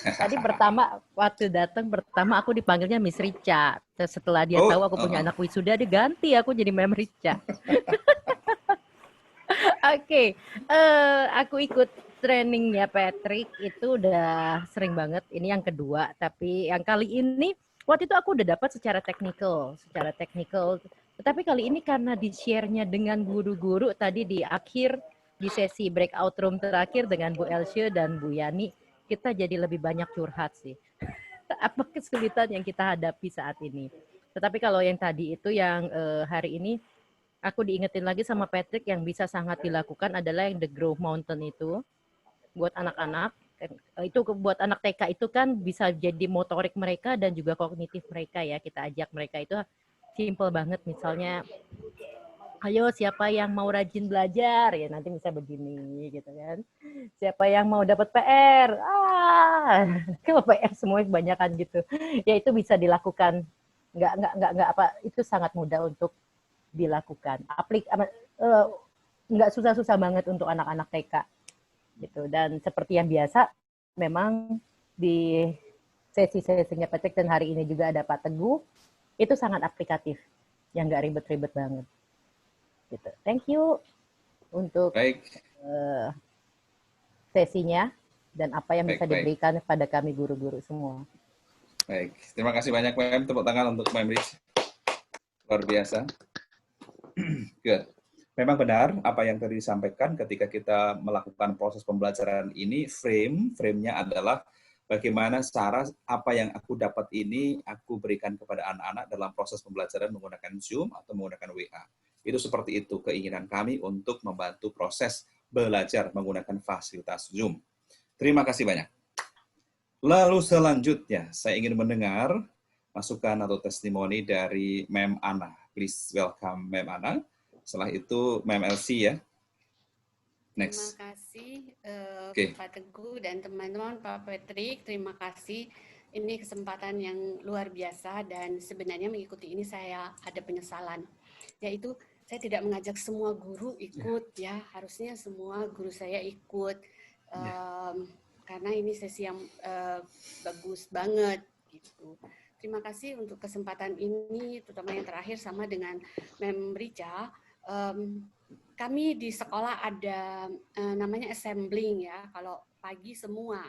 Tadi waktu datang pertama aku dipanggilnya Miss Rica. Terus setelah dia tahu aku punya anak wisuda, dia ganti aku jadi Mem Rica. Oke, aku ikut trainingnya Patrick itu udah sering banget. Ini yang kedua, tapi yang kali ini waktu itu aku udah dapat secara teknikal. Tetapi kali ini karena di-share-nya dengan guru-guru tadi di akhir di sesi breakout room terakhir dengan Bu Elsye dan Bu Yani, kita jadi lebih banyak curhat sih. Apa kesulitan yang kita hadapi saat ini. Tetapi kalau yang tadi itu yang hari ini aku diingetin lagi sama Patrick yang bisa sangat dilakukan adalah yang The Grove Mountain itu buat anak-anak. Itu buat anak TK itu kan bisa jadi motorik mereka dan juga kognitif mereka ya. Kita ajak mereka itu simple banget misalnya ayo siapa yang mau rajin belajar ya nanti bisa begini gitu kan. Siapa yang mau dapat PR? Kalau PR semua kebanyakan gitu. Ya itu bisa dilakukan. Nggak apa itu sangat mudah untuk dilakukan. Nggak susah-susah banget untuk anak-anak TK gitu. Dan seperti yang biasa, memang di sesi-sesinya Patrick dan hari ini juga ada Pak Teguh, itu sangat aplikatif, yang nggak ribet-ribet banget. Gitu. Thank you untuk sesinya dan apa yang bisa diberikan kepada kami guru-guru semua. Baik, terima kasih banyak Mem. Tepuk tangan untuk Mem Rich. Luar biasa. Good. Memang benar apa yang tadi disampaikan ketika kita melakukan proses pembelajaran ini, frame-nya adalah bagaimana cara apa yang aku dapat ini aku berikan kepada anak-anak dalam proses pembelajaran menggunakan Zoom atau menggunakan WA. Itu seperti itu keinginan kami untuk membantu proses belajar menggunakan fasilitas Zoom. Terima kasih banyak. Lalu selanjutnya, saya ingin mendengar masukan atau testimoni dari Mem Ana. Please welcome Mem Ana. Setelah itu Mem Elsie ya. Next. Terima kasih Pak Teguh dan teman-teman, Pak Patrick. Terima kasih. Ini kesempatan yang luar biasa dan sebenarnya mengikuti ini saya ada penyesalan. Yaitu saya tidak mengajak semua guru ikut ya. Harusnya semua guru saya ikut. Karena ini sesi yang bagus banget gitu. Terima kasih untuk kesempatan ini, terutama yang terakhir sama dengan Mem Rica. Kami di sekolah ada namanya assembling ya. Kalau pagi semua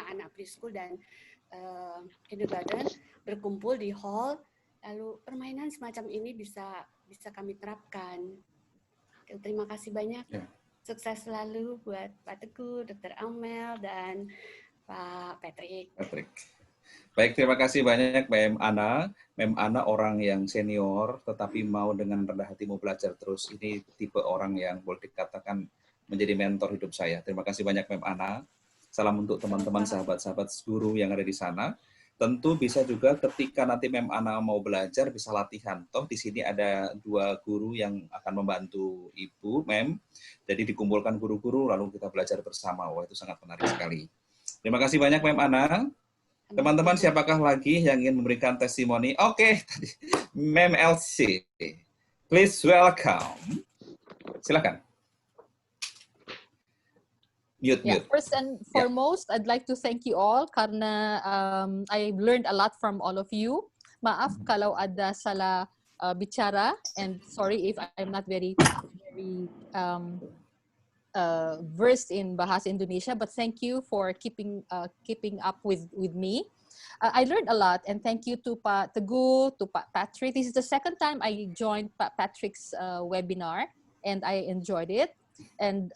anak preschool dan kindergarten berkumpul di hall, lalu permainan semacam ini bisa kami terapkan. Terima kasih banyak. Sukses selalu buat Pak Teguh, Dr. Amel, dan Pak Patrick. Baik, terima kasih banyak Mem Ana. Mem Ana orang yang senior, tetapi mau dengan rendah hati mau belajar terus. Ini tipe orang yang boleh dikatakan menjadi mentor hidup saya. Terima kasih banyak Mem Ana. Salam untuk teman-teman, sahabat-sahabat guru yang ada di sana. Tentu bisa juga ketika nanti Mem Ana mau belajar, bisa latihan. Toh di sini ada 2 guru yang akan membantu Ibu, Mem. Jadi dikumpulkan guru-guru, lalu kita belajar bersama. Wah, itu sangat menarik sekali. Terima kasih banyak Mem Ana. Teman-teman, siapakah lagi yang ingin memberikan testimoni? Oke, tadi Mem Elsie. Please welcome. Silakan. Mute. First and foremost, I'd like to thank you all karena I learned a lot from all of you. Maaf kalau ada salah bicara, and sorry if I'm not very versed in Bahasa Indonesia, but thank you for keeping up with me. I learned a lot, and thank you to Pak Teguh, to Pak Patrick. This is the second time I joined Pak Patrick's webinar, and I enjoyed it. And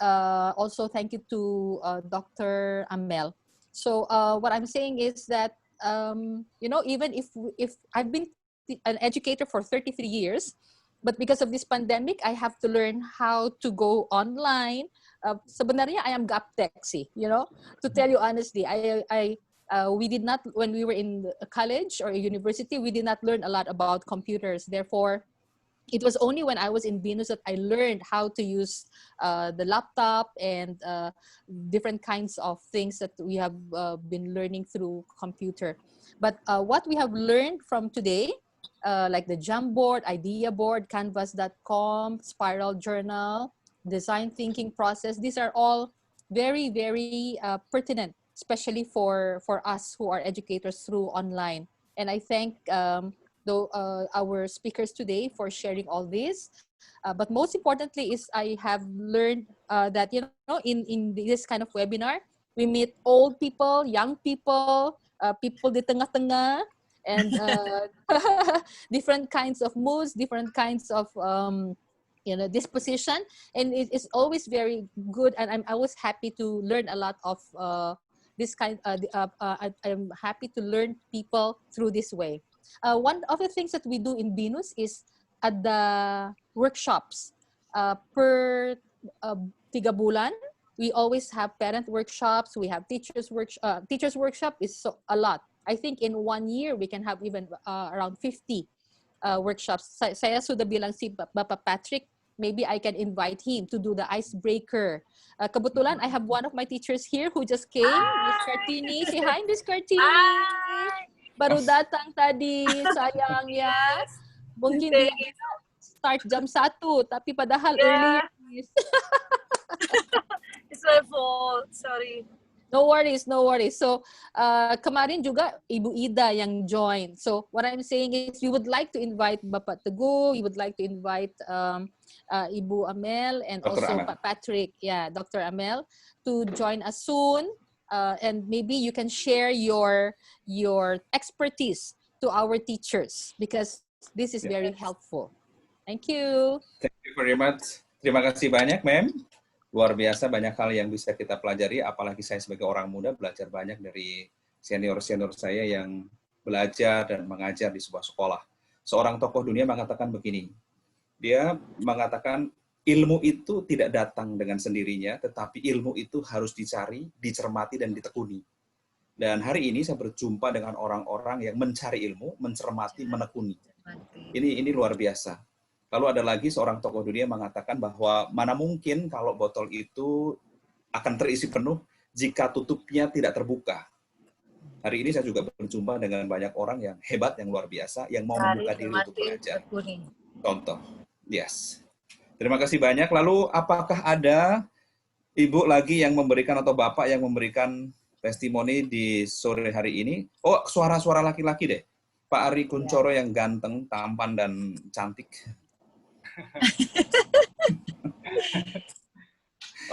also thank you to Dr. Amel. So what I'm saying is that, you know, even if I've been an educator for 33 years, but because of this pandemic, I have to learn how to go online. Sebenarnya I am gaptek sih, you know, to tell you honestly, we did not, when we were in college or university, we did not learn a lot about computers. Therefore, it was only when I was in Venus that I learned how to use the laptop and different kinds of things that we have been learning through computer. But what we have learned from today, like the Jamboard, Idea Board, Canvas.com, Spiral Journal, Design Thinking Process, these are all very, very pertinent especially for us who are educators through online. And I thank our speakers today for sharing all this. But most importantly is I have learned that, you know, in this kind of webinar, we meet old people, young people, people di tengah-tengah, and different kinds of moods, different kinds of disposition, and it is always very good. And I'm always happy to learn a lot of this kind. I'm happy to learn people through this way. One of the things that we do in BINUS is at the workshops per 3 bulan. We always have parent workshops. We have teachers workshop is a lot. I think in 1 year we can have even around 50 workshops. Saya sudah bilang si Bapak Patrick, maybe I can invite him to do the icebreaker. Kebetulan I have one of my teachers here who just came, Miss Kartini. Say hi, Miss Kartini. Baru datang tadi, sayangnya. Mungkin dia start jam 1, tapi padahal earlier. It's my fault, sorry. No worries, no worries. So, kemarin juga Ibu Ida yang join. So, what I'm saying is we would like to invite Bapak Teguh, we would like to invite Ibu Amel and Dr. also Amel. Pak Patrick, Dr. Amel, to join us soon. And maybe you can share your expertise to our teachers, because this is very helpful. Thank you. Thank you very much. Terima kasih banyak, Mem. Luar biasa banyak hal yang bisa kita pelajari, apalagi saya sebagai orang muda belajar banyak dari senior-senior saya yang belajar dan mengajar di sebuah sekolah. Seorang tokoh dunia mengatakan begini, dia mengatakan ilmu itu tidak datang dengan sendirinya, tetapi ilmu itu harus dicari, dicermati, dan ditekuni. Dan hari ini saya berjumpa dengan orang-orang yang mencari ilmu, mencermati, menekuni. Ini luar biasa. Lalu ada lagi seorang tokoh dunia mengatakan bahwa mana mungkin kalau botol itu akan terisi penuh jika tutupnya tidak terbuka. Hari ini saya juga berjumpa dengan banyak orang yang hebat, yang luar biasa, yang mau membuka diri untuk belajar. Contoh. Yes. Terima kasih banyak. Lalu apakah ada ibu lagi yang memberikan atau bapak yang memberikan testimoni di sore hari ini? Oh, suara-suara laki-laki deh. Pak Ari Kuncoro yang ganteng, tampan, dan cantik.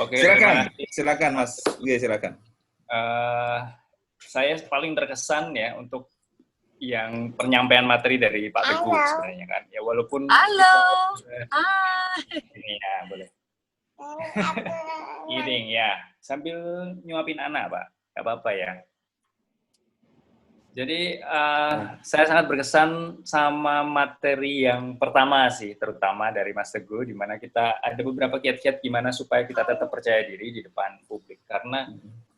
Oke, silakan Mas. Iya, silakan. Saya paling terkesan ya untuk yang penyampaian materi dari Pak Teguh sebenarnya kan. Ya walaupun ini ya boleh. Eating ya, sambil nyuapin anak, Pak. Enggak apa-apa ya. Jadi saya sangat berkesan sama materi yang pertama sih, terutama dari Mas Teguh, di mana kita ada beberapa kiat-kiat gimana supaya kita tetap percaya diri di depan publik. Karena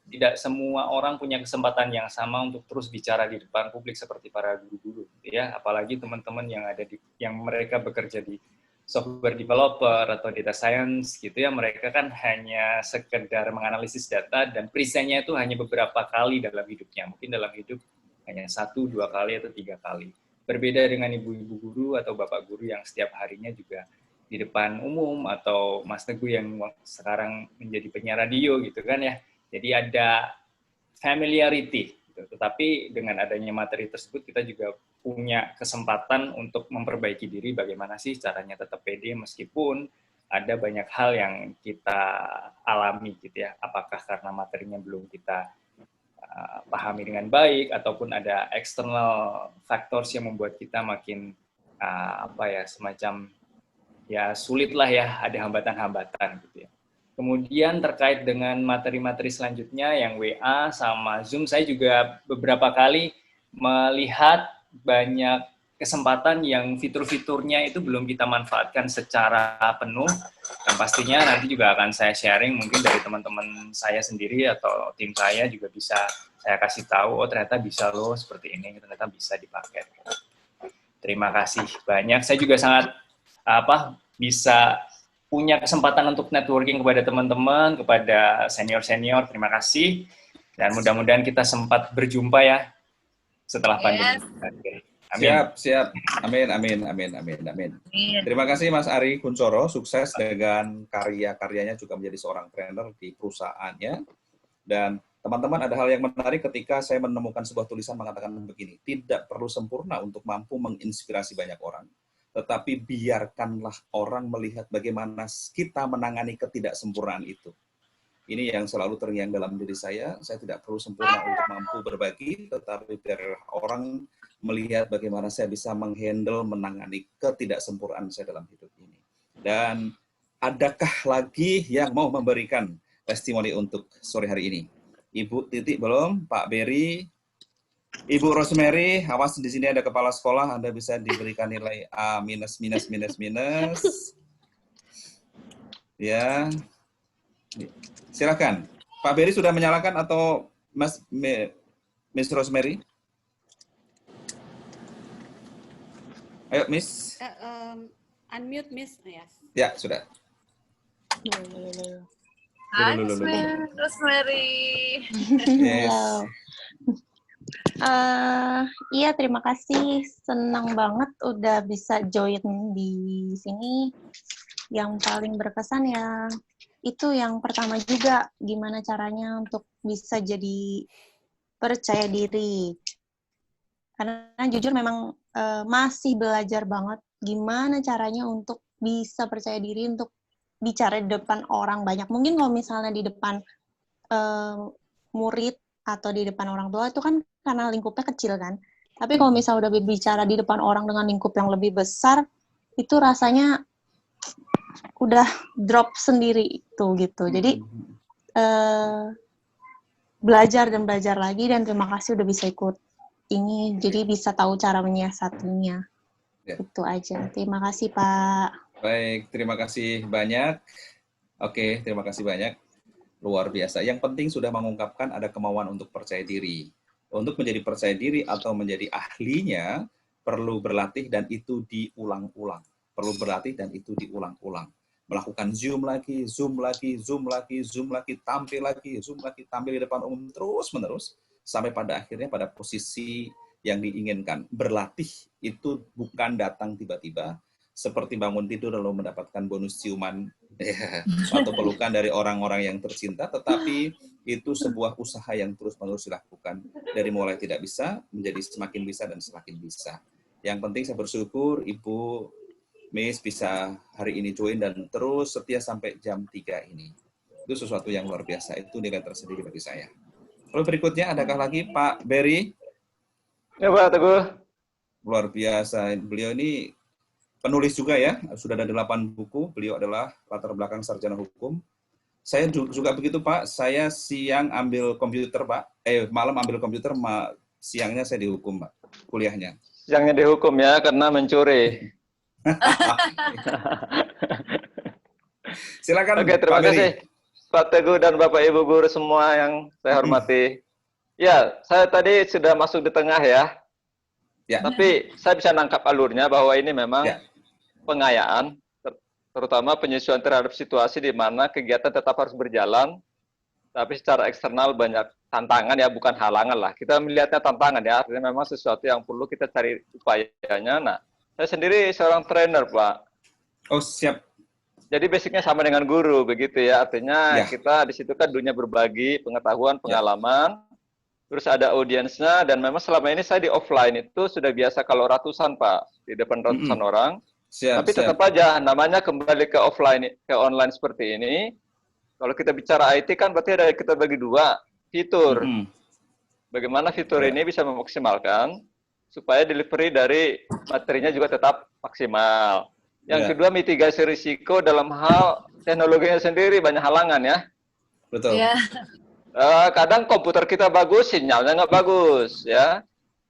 tidak semua orang punya kesempatan yang sama untuk terus bicara di depan publik seperti para guru-guru, ya. Apalagi teman-teman yang ada yang mereka bekerja di software developer atau data science gitu ya, mereka kan hanya sekedar menganalisis data dan presentnya itu hanya beberapa kali dalam hidupnya, mungkin dalam hidup hanya 1, 2 kali atau 3 kali. Berbeda dengan ibu-ibu guru atau bapak guru yang setiap harinya juga di depan umum, atau Mas Teguh yang sekarang menjadi penyiar radio gitu kan ya. Jadi ada familiarity gitu. Tetapi dengan adanya materi tersebut kita juga punya kesempatan untuk memperbaiki diri, bagaimana sih caranya tetap pede meskipun ada banyak hal yang kita alami gitu ya. Apakah karena materinya belum kita pahami dengan baik, ataupun ada external factors yang membuat kita makin semacam ya sulit lah ya, ada hambatan-hambatan gitu ya. Kemudian terkait dengan materi-materi selanjutnya yang WA sama Zoom, saya juga beberapa kali melihat banyak kesempatan yang fitur-fiturnya itu belum kita manfaatkan secara penuh, dan pastinya nanti juga akan saya sharing mungkin dari teman-teman saya sendiri atau tim saya juga bisa saya kasih tahu, oh ternyata bisa loh seperti ini, ternyata bisa dipakai. Terima kasih banyak. Saya juga sangat bisa punya kesempatan untuk networking kepada teman-teman, kepada senior-senior. Terima kasih, dan mudah-mudahan kita sempat berjumpa ya setelah pandemi. Amin. Siap. Amin. Terima kasih Mas Ari Kuncoro, sukses dengan karya-karyanya, juga menjadi seorang trainer di perusahaannya. Dan Teman-teman, ada hal yang menarik ketika saya menemukan sebuah tulisan mengatakan begini, tidak perlu sempurna untuk mampu menginspirasi banyak orang, tetapi biarkanlah orang melihat bagaimana kita menangani ketidaksempurnaan itu. Ini yang selalu terngiang dalam diri saya tidak perlu sempurna untuk mampu berbagi, tetapi biar orang melihat bagaimana saya bisa menghandle, menangani ketidaksempurnaan saya dalam hidup ini. Dan adakah lagi yang mau memberikan testimoni untuk sore hari ini? Ibu Titik belum, Pak Berry, Ibu Rosemary, awas di sini ada kepala sekolah, Anda bisa diberikan nilai A minus. Ya, silakan. Pak Berry sudah menyalakan atau Miss Rosemary? Ayo, Miss. Unmute, Miss. Yes. Ya, sudah. Hai, Rosemary. Yes. Iya, terima kasih. Senang banget udah bisa join di sini. Yang paling berkesan ya, itu yang pertama juga, gimana caranya untuk bisa jadi percaya diri. Karena jujur memang masih belajar banget gimana caranya untuk bisa percaya diri untuk bicara di depan orang banyak. Mungkin kalau misalnya di depan murid atau di depan orang tua itu kan karena lingkupnya kecil kan. Tapi kalau misalnya udah berbicara di depan orang dengan lingkup yang lebih besar, itu rasanya udah drop sendiri itu gitu. Jadi belajar dan belajar lagi, dan terima kasih udah bisa ikut ini. Jadi bisa tahu cara menyiasatinya. Ya. Itu aja. Terima kasih, Pak. Baik, terima kasih banyak. Oke, terima kasih banyak. Luar biasa. Yang penting sudah mengungkapkan ada kemauan untuk percaya diri. Untuk menjadi percaya diri atau menjadi ahlinya, perlu berlatih dan itu diulang-ulang. Perlu berlatih dan itu diulang-ulang. Melakukan Zoom lagi, tampil di depan umum terus-menerus, sampai pada akhirnya pada posisi yang diinginkan. Berlatih itu bukan datang tiba-tiba, seperti bangun tidur lalu mendapatkan bonus ciuman atau pelukan dari orang-orang yang tercinta, tetapi itu sebuah usaha yang terus-menerus dilakukan. Dari mulai tidak bisa, menjadi semakin bisa dan semakin bisa. Yang penting saya bersyukur Ibu Miss bisa hari ini join dan terus setia sampai jam 3 ini. Itu sesuatu yang luar biasa, itu nilai tersendiri bagi saya. Lalu berikutnya, adakah lagi Pak Berry? Ya Pak Teguh. Luar biasa, beliau ini penulis juga ya, sudah ada 8 buku, beliau adalah latar belakang sarjana hukum. Saya juga begitu Pak, saya siang ambil komputer Pak, malam ambil komputer, siangnya saya dihukum Pak, kuliahnya. Siangnya dihukum ya, karena mencuri. Silakan. Oke, terima kasih Pak Teguh dan Bapak Ibu guru semua yang saya hormati. Ya, saya tadi sudah masuk di tengah ya. Tapi saya bisa nangkap alurnya bahwa ini memang pengayaan, terutama penyesuaian terhadap situasi di mana kegiatan tetap harus berjalan, tapi secara eksternal banyak tantangan ya, bukan halangan lah. Kita melihatnya tantangan ya, artinya memang sesuatu yang perlu kita cari upayanya. Nah, saya sendiri seorang trainer, Pak. Oh, siap. Jadi basicnya sama dengan guru, begitu ya. Artinya kita di situ kan dunia berbagi, pengetahuan, pengalaman, terus ada audiensnya, dan memang selama ini saya di offline itu sudah biasa kalau ratusan, Pak, di depan ratusan orang. Tapi tetap aja, namanya kembali ke offline, ke online seperti ini. Kalau kita bicara IT kan berarti ada kita bagi dua, fitur. Bagaimana fitur ini bisa memaksimalkan, supaya delivery dari materinya juga tetap maksimal. Yang kedua, mitigasi risiko dalam hal teknologinya sendiri, banyak halangan ya. Betul. Kadang komputer kita bagus, sinyalnya nggak bagus ya.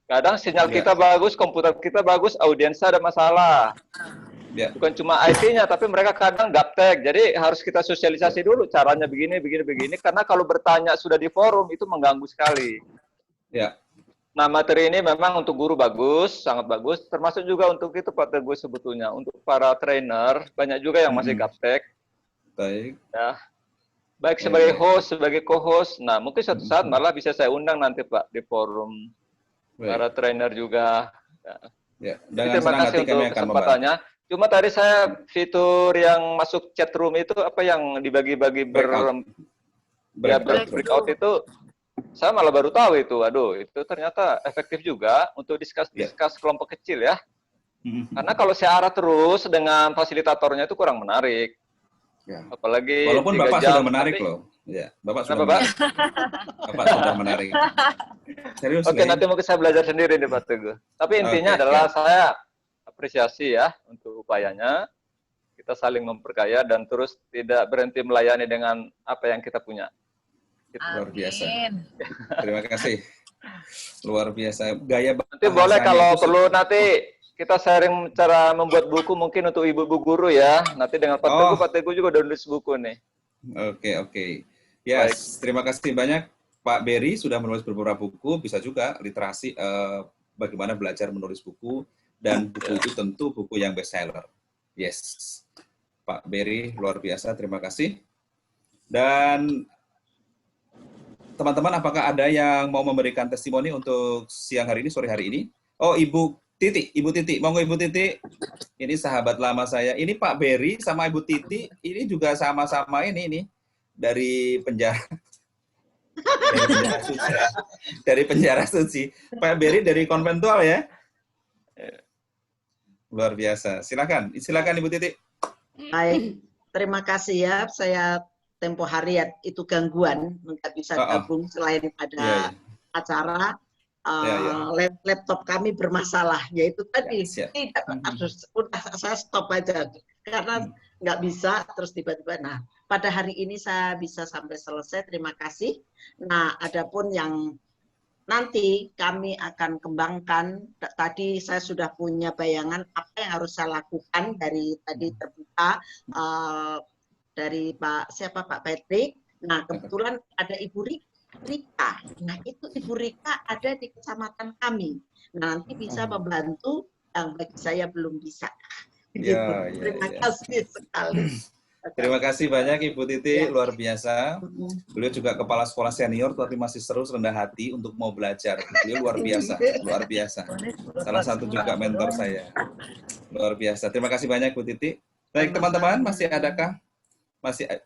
Kadang sinyal kita bagus, komputer kita bagus, audiensnya ada masalah. Bukan cuma IT-nya, tapi mereka kadang gaptek. Jadi harus kita sosialisasi dulu caranya begini. Karena kalau bertanya sudah di forum itu mengganggu sekali. Nah, materi ini memang untuk guru bagus, sangat bagus. Termasuk juga untuk itu Pak Teguh sebetulnya. Untuk para trainer, banyak juga yang masih gaptek. Baik. Ya. Baik sebagai host, sebagai co-host. Nah, mungkin suatu saat malah bisa saya undang nanti Pak di forum. Para trainer juga. Ya, terima kasih untuk kesempatannya. Cuma tadi saya fitur yang masuk chat room itu apa yang dibagi-bagi breakout itu Saya malah baru tahu itu. Waduh, itu ternyata efektif juga untuk diskus kelompok kecil ya. Karena kalau searah terus dengan fasilitatornya itu kurang menarik. Ya. Apalagi walaupun 3 Bapak jam, sudah menarik tapi, loh. Ya, Bapak sudah Bapak? menarik. Bapak sudah menarik. Serius, Oke, nanti mungkin saya belajar sendiri nih Pak Teguh. Tapi intinya adalah saya apresiasi ya untuk upayanya. Kita saling memperkaya dan terus tidak berhenti melayani dengan apa yang kita punya. Luar biasa. Terima kasih. Luar biasa. Gaya nanti boleh kalau perlu nanti kita sharing cara membuat buku mungkin untuk ibu-ibu guru ya. Nanti dengan Pak Teguh juga udah nulis buku nih. Oke. Yes, terima kasih banyak Pak Berry sudah menulis beberapa buku, bisa juga literasi bagaimana belajar menulis buku, dan buku itu tentu buku yang bestseller. Yes, Pak Berry luar biasa, terima kasih. Dan teman-teman, apakah ada yang mau memberikan testimoni untuk siang hari ini, sore hari ini? Oh, Ibu Titi, monggo Ibu Titi. Ini sahabat lama saya. Ini Pak Berry sama Ibu Titi, ini juga sama-sama ini dari penjara. Dari penjara suci. Pak Berry dari konventual ya. Luar biasa. Silakan Ibu Titi. Baik, terima kasih ya. Saya tempo hari ya, itu gangguan, nggak bisa gabung selain ada acara. Laptop kami bermasalah, yaitu tadi tidak harus saya stop aja karena nggak bisa terus tiba-tiba. Nah, pada hari ini saya bisa sampai selesai, terima kasih. Nah, adapun yang nanti kami akan kembangkan, tadi saya sudah punya bayangan apa yang harus saya lakukan dari tadi terbuka dari Pak Patrick. Nah, kebetulan ada Ibu Rika. Nah, itu Ibu Rika ada di kecamatan kami. Nah, nanti bisa membantu yang bagi saya belum bisa. Terima kasih sekali. Terima kasih banyak Ibu Titi, luar biasa. Beliau juga kepala sekolah senior, tapi masih terus rendah hati untuk mau belajar. Beliau luar biasa. Salah satu juga mentor saya. Luar biasa. Terima kasih banyak Bu Titi. Baik teman-teman, masih adakah?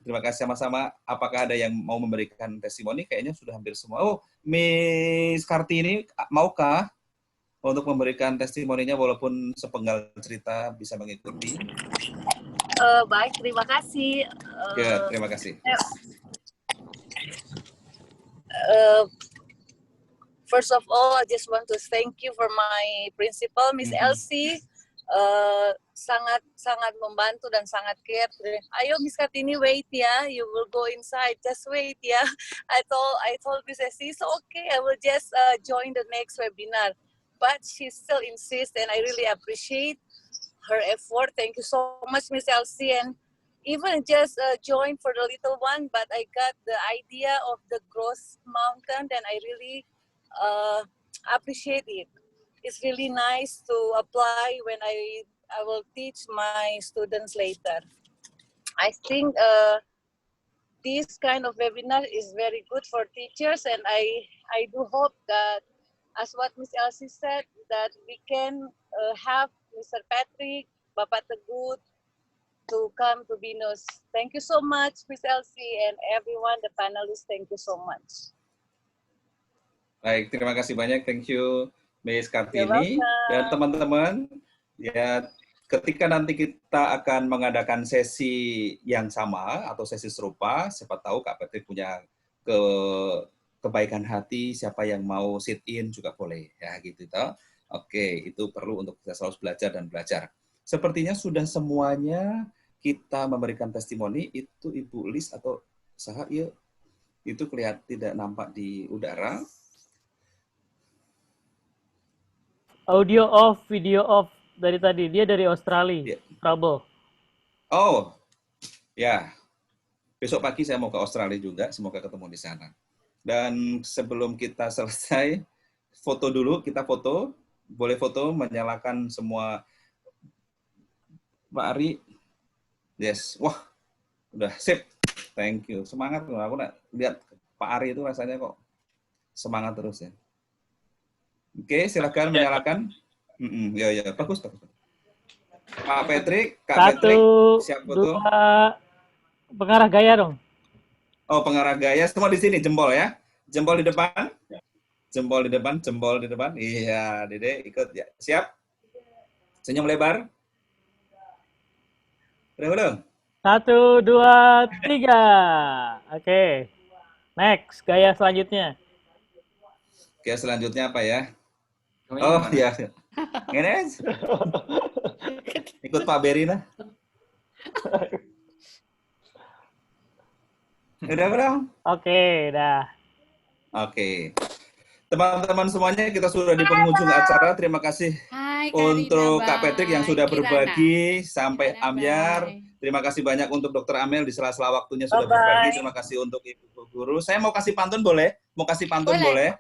Terima kasih sama-sama. Apakah ada yang mau memberikan testimoni? Kayaknya sudah hampir semua. Oh, Miss Kartini, maukah untuk memberikan testimoninya walaupun sepenggal cerita bisa mengikuti? Baik, terima kasih. Terima kasih. First of all, I just want to thank you for my principal, Miss Elsie. Sangat membantu dan sangat care. Ayo Miss Kartini, wait ya, you will go inside, just wait ya. I told Miss Elsie, so okay, I will just join the next webinar. But she still insists, and I really appreciate her effort. Thank you so much, Miss Elsie, and even just join for the little one, but I got the idea of the growth mountain, and I really appreciate it. It's really nice to apply when I will teach my students later. I think this kind of webinar is very good for teachers, and I do hope that, as what Ms. Elsie said, that we can have Mr. Patrick, Bapak Teguh to come to BINUS. Thank you so much, Ms. Elsie, and everyone, the panelists, thank you so much. Baik, terima kasih banyak. Thank you, Miss Kartini. Dan teman-teman, ya ketika nanti kita akan mengadakan sesi yang sama atau sesi serupa, siapa tahu Kak Patrick punya kebaikan hati, siapa yang mau sit in juga boleh, ya gitu toh. Oke, itu perlu untuk kita selalu belajar dan belajar. Sepertinya sudah semuanya kita memberikan testimoni. Itu Ibu Lis atau Saha, ya, itu kelihatan tidak nampak di udara. Audio off, video off dari tadi. Dia dari Australia, Trouble. Oh, ya. Besok pagi saya mau ke Australia juga, semoga ketemu di sana. Dan sebelum kita selesai, foto dulu, kita foto. Boleh foto, menyalakan semua. Pak Ari. Yes, wah, udah sip. Thank you. Semangat, aku lihat Pak Ari itu rasanya kok semangat terus ya. Oke, silakan menyalakan. Ya, bagus. Pak Patrick, Kak Patrick, siap foto. 1, 2, pengarah gaya dong. Oh, pengarah gaya, semua di sini jempol ya. Jempol di depan. Jempol di depan, jempol di depan. Iya, Dede ikut ya. Siap? Senyum lebar. Udah belum? 1, 2, 3. Oke. Next, gaya selanjutnya. Oke, selanjutnya apa ya? Oh, iya. Ini ikut Pak Beri lah. Udah belum? Oke, dah. Oke. Teman-teman semuanya, kita sudah di penghujung acara. Terima kasih untuk Kak Patrick yang sudah berbagi sampai Amyar. Terima kasih banyak untuk Dr. Amel di sela-sela waktunya sudah berbagi. Terima kasih untuk Ibu Guru. Saya mau kasih pantun boleh? Mau kasih pantun boleh?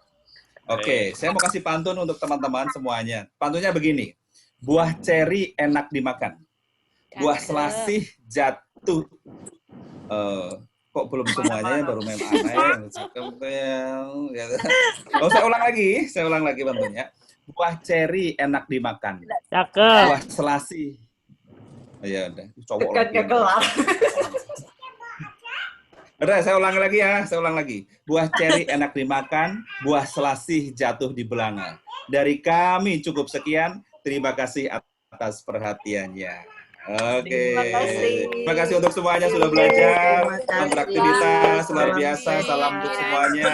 Oke, saya mau kasih pantun untuk teman-teman semuanya. Pantunnya begini. Buah ceri enak dimakan. Buah selasih jatuh. Kok belum semuanya, baru mem aneh. Oh, saya ulang lagi pantunnya. Buah ceri enak dimakan. Cakep. Buah selasih. Ya udah, cowok lagi. Udah, saya ulang lagi ya, saya ulang lagi. Buah ceri enak dimakan, buah selasih jatuh di belanga. Dari kami cukup sekian. Terima kasih atas perhatiannya. Oke. Terima kasih untuk semuanya sudah belajar dan beraktivitas luar biasa. Salam untuk semuanya.